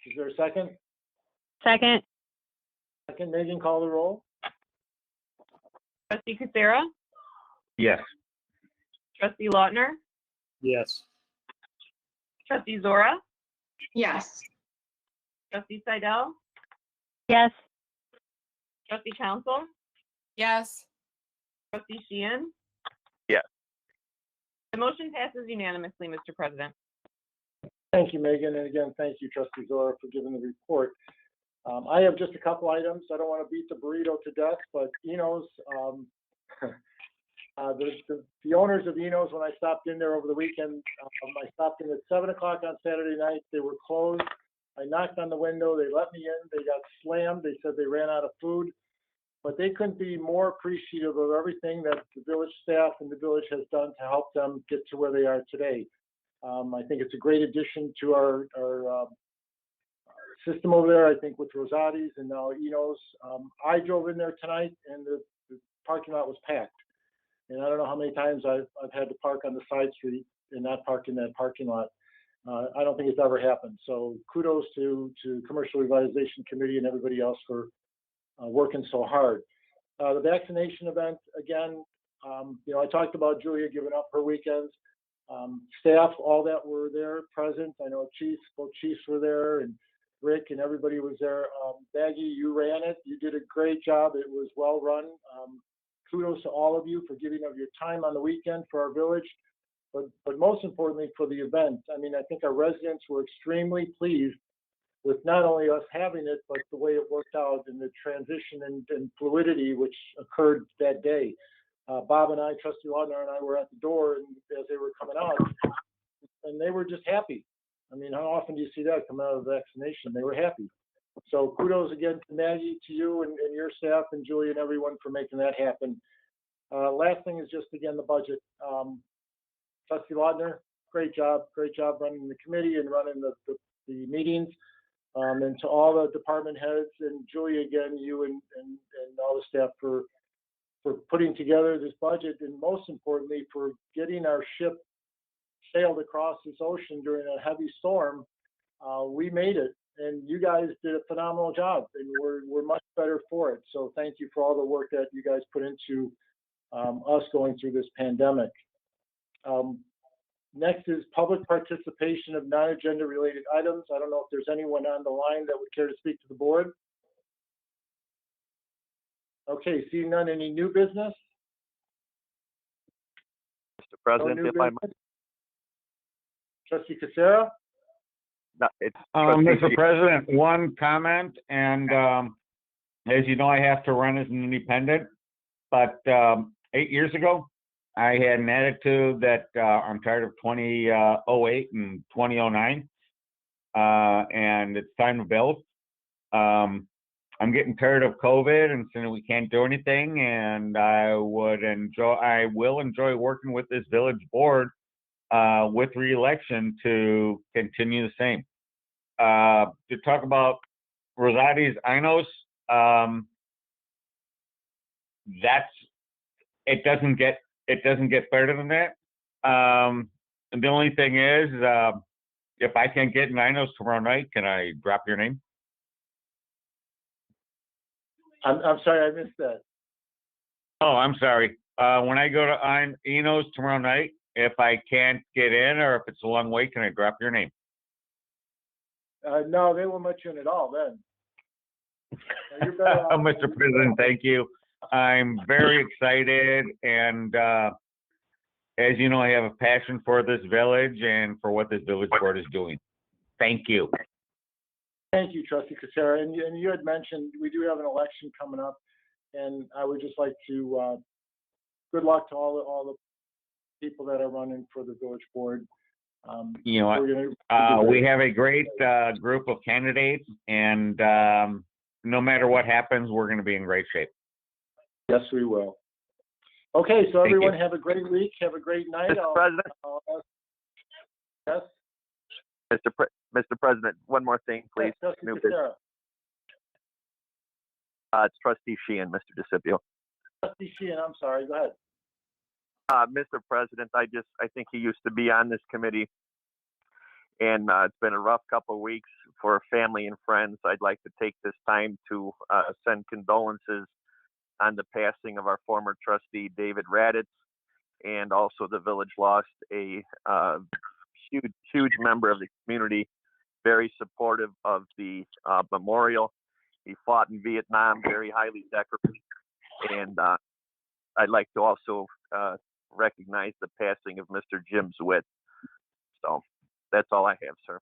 Is there a second? Second. Second, Megan, call the roll. Trustee Cusera, Yes. Trustee Lautner, Yes. Trustee Zora, Yes. Trustee Seidel, Yes. Trustee Council, Yes. Trustee Sheehan. Yes. The motion passes unanimously, Mr. President. Thank you, Megan, and again, thank you, Trustee Zora, for giving the report. I have just a couple items. I don't want to beat the burrito to death, but Eno's, the owners of Eno's, when I stopped in there over the weekend, I stopped in at 7 o'clock on Saturday night. They were closed. I knocked on the window. They let me in. They got slammed. They said they ran out of food, but they couldn't be more appreciative of everything that the village staff and the village has done to help them get to where they are today. I think it's a great addition to our system over there. I think with Rosati's and now Eno's. I drove in there tonight and the parking lot was packed. And I don't know how many times I've had to park on the side street and not park in that parking lot. I don't think it's ever happened. So kudos to Commercial Revitalization Committee and everybody else for working so hard. The vaccination event, again, I talked about Julia giving up her weekends. Staff, all that were there present. I know both chiefs were there, and Rick and everybody was there. Baggy, you ran it. You did a great job. It was well run. Kudos to all of you for giving of your time on the weekend for our village, but most importantly for the event. I mean, I think our residents were extremely pleased with not only us having it, but the way it worked out and the transition and fluidity which occurred that day. Bob and I, Trustee Lautner and I were at the door and as they were coming out, and they were just happy. I mean, how often do you see that come out of vaccination? They were happy. So kudos again to Maggie, to you and your staff and Julie and everyone for making that happen. Last thing is just, again, the budget. Trustee Lautner, great job running the committee and running the meetings. And to all the department heads and Julie, again, you and all the staff for putting together this budget, and most importantly, for getting our ship sailed across this ocean during a heavy storm. We made it, and you guys did a phenomenal job, and we're much better for it. So thank you for all the work that you guys put into us going through this pandemic. Next is public participation of non-agenda related items. I don't know if there's anyone on the line that would care to speak to the board. Okay, seeing none, any new business? Mr. President, No if I new might. Trustee Cusera? No, it's Mr. President, one comment, and as you know, I have to run as an independent, but 8 years ago, I had an attitude that I'm tired of 2008 and 2009, and it's time to build. I'm getting tired of COVID and saying we can't do anything, and I will enjoy working with this village board with re-election to continue the same. To talk about Rosati's Inos, it doesn't get better than that. And the only thing is, if I can get in Inos tomorrow night, can I drop your name? I'm sorry, I missed that. Oh, I'm sorry. When I go to Enos tomorrow night, if I can't get in or if it's a long wait, can I drop your name? No, they won't let you in at all then. You're better off- Mr. President, thank you. I'm very excited, and as you know, I have a passion for this village and for what this village board is doing. Thank you. Thank you, Trustee Casera. And you had mentioned we do have an election coming up, and I would just like to good luck to all the people that are running for the village board. You know what? We have a great group of candidates, and no matter what happens, we're going to be in great shape. Yes, we will. Okay, so Thank everyone you. have a great week. Have a great night. Mr. President, Yes. Mr. President, one more thing, please. Trustee New business. Casera. It's Trustee Sheehan, Mr. DeCipio. Trustee Sheehan, I'm sorry. Go ahead. Mr. President, I think he used to be on this committee, and it's been a rough couple of weeks for family and friends. I'd like to take this time to send condolences on the passing of our former trustee, David Raditz, and also the village lost a huge member of the community, very supportive of the memorial. He fought in Vietnam, very highly decorated, and I'd like to also recognize the passing of Mr. Jim Zwitt. So that's all I have, sir.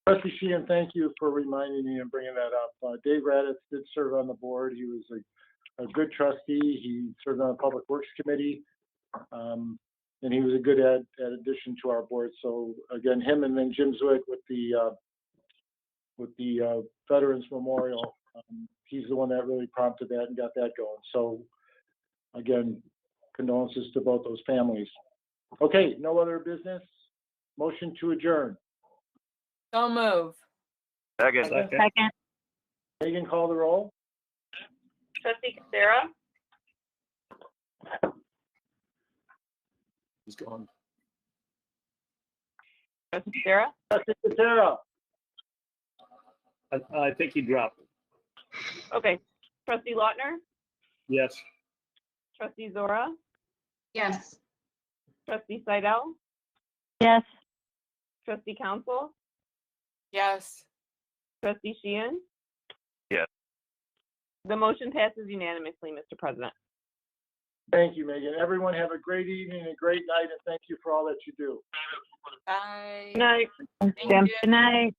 Trustee Sheehan, thank you for reminding me and bringing that up. Dave Raditz did serve on the board. He was a good trustee. He served on the Public Works Committee, and he was a good addition to our board. So again, him and then Jim Zwick with the Veterans Memorial. He's the one that really prompted that and got that going. So again, condolences to both those families. Okay, no other business. Motion to adjourn. So move. Second. Second. Megan, call the roll. Trustee Casera, He's gone. Trustee Casera, Trustee Casera. I think he dropped. okay. Trustee Lautner, Yes. Trustee Zora, Yes. Trustee Seidel, Yes. Trustee Council, Yes. Trustee Sheehan. Yes. The motion passes unanimously, Mr. President. Thank you, Megan. Everyone have a great evening and a great night, and thank you for all that you do. Bye. Good night. Thank you. Good night.